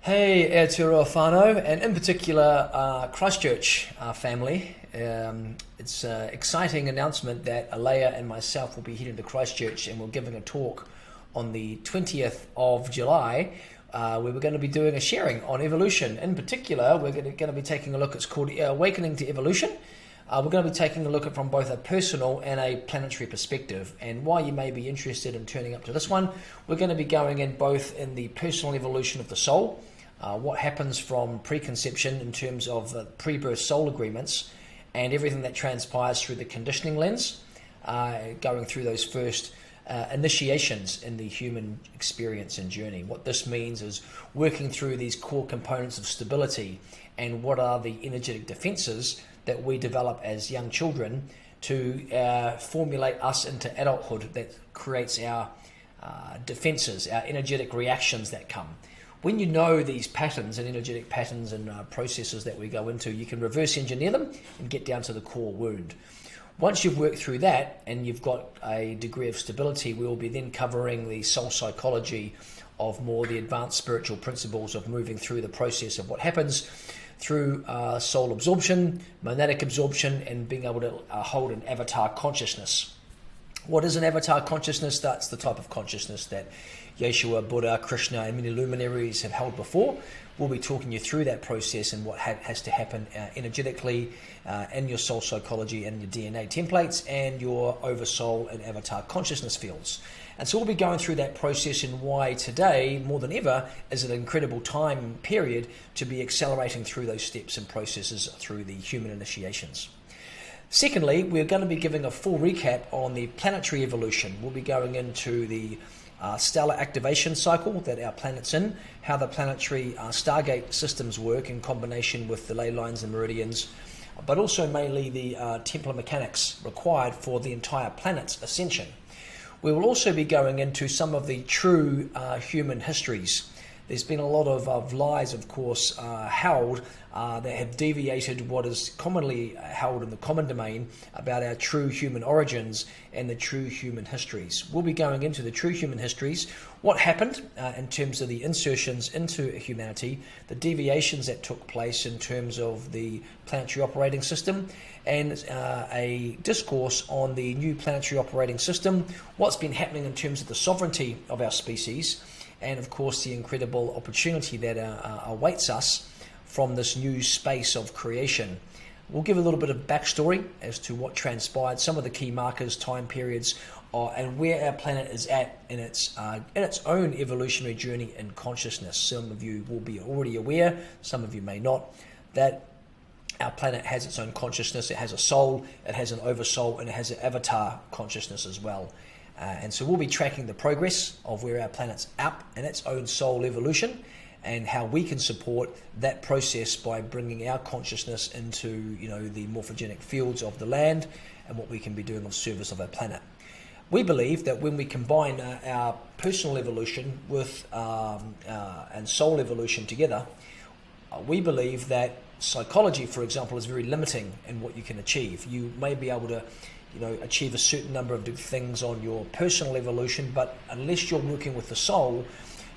Hey, Aotearoa whānau, and in particular Christchurch family. It's an exciting announcement that Alea and myself will be heading to Christchurch, and we're giving a talk on the 20th of July where we're going to be doing a sharing on evolution. In particular, we're going to be taking a look. It's called Awakening to Evolution. We're going to be taking a look at from both a personal and a planetary perspective. And why you may be interested in turning up to this one, we're going to be going in both in the personal evolution of the soul, what happens from preconception in terms of pre-birth soul agreements, and everything that transpires through the conditioning lens, going through those first initiations in the human experience and journey. What this means is working through these core components of stability and what are the energetic defenses that we develop as young children to formulate us into adulthood that creates our defenses, our energetic reactions that come. When you know these patterns and energetic patterns and processes that we go into, you can reverse engineer them and get down to the core wound. Once you've worked through that and you've got a degree of stability, we will be then covering the soul psychology of more the advanced spiritual principles of moving through the process of what happens through soul absorption, monadic absorption, and being able to hold an avatar consciousness. What is an avatar consciousness? That's the type of consciousness that Yeshua, Buddha, Krishna, and many luminaries have held before. We'll be talking you through that process and what has to happen energetically in your soul psychology and your DNA templates and your oversoul and avatar consciousness fields. And so we'll be going through that process and why today, more than ever, is an incredible time period to be accelerating through those steps and processes through the human initiations. Secondly, we're going to be giving a full recap on the planetary evolution. We'll be going into the stellar activation cycle that our planet's in, how the planetary stargate systems work in combination with the ley lines and meridians, but also mainly the Templar mechanics required for the entire planet's ascension. We will also be going into some of the true human histories. There's been a lot of lies, of course, held that have deviated what is commonly held in the common domain about our true human origins and the true human histories. We'll be going into the true human histories, what happened in terms of the insertions into humanity, the deviations that took place in terms of the planetary operating system, and a discourse on the new planetary operating system, what's been happening in terms of the sovereignty of our species, and of course the incredible opportunity that awaits us from this new space of creation. We'll give a little bit of backstory as to what transpired, some of the key markers, time periods, and where our planet is at in its own evolutionary journey in consciousness. Some of you will be already aware, some of you may not, that our planet has its own consciousness. It has a soul, it has an oversoul, and it has an avatar consciousness as well. And so we'll be tracking the progress of where our planet's up in its own soul evolution and how we can support that process by bringing our consciousness into, the morphogenic fields of the land and what we can be doing of service of our planet. We believe that when we combine our personal evolution with and soul evolution together, we believe that psychology, for example, is very limiting in what you can achieve. You may be able to achieve a certain number of things on your personal evolution, but unless you're working with the soul,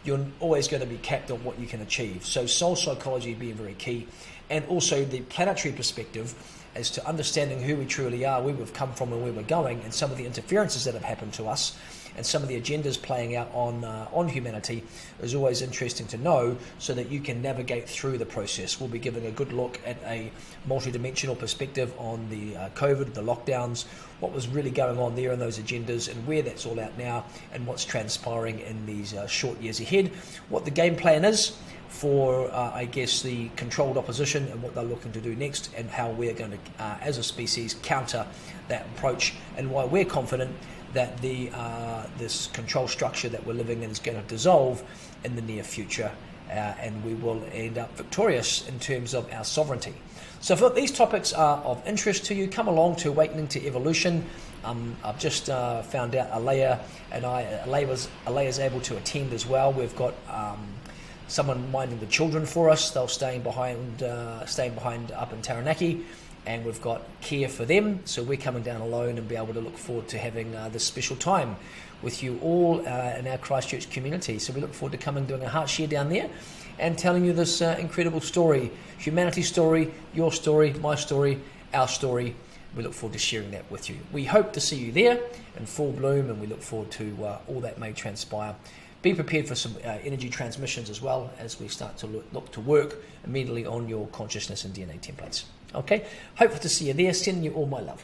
you're always going to be capped on what you can achieve. So soul psychology being very key, and also the planetary perspective as to understanding who we truly are, where we've come from and where we're going, and some of the interferences that have happened to us and some of the agendas playing out on humanity is always interesting to know so that you can navigate through the process. We'll be giving a good look at a multidimensional perspective on the COVID, the lockdowns, what was really going on there in those agendas and where that's all out now and what's transpiring in these short years ahead, what the game plan is for, the controlled opposition and what they're looking to do next, and how we're going to, as a species, counter that approach, and why we're confident that this control structure that we're living in is going to dissolve in the near future, and we will end up victorious in terms of our sovereignty. So if these topics are of interest to you, come along to Awakening to Evolution. I've just found out Alea is able to attend as well. We've got someone minding the children for us. They're staying behind up in Taranaki, and we've got care for them. So we're coming down alone and be able to look forward to having this special time with you all in our Christchurch community. So we look forward to coming doing a heart share down there and telling you this incredible story, humanity story, your story, my story, our story. We look forward to sharing that with you. We hope to see you there in full bloom, and we look forward to all that may transpire. Be prepared for some energy transmissions as well as we start to look to work immediately on your consciousness and DNA templates. Okay, hopeful to see you there. Sending you all my love.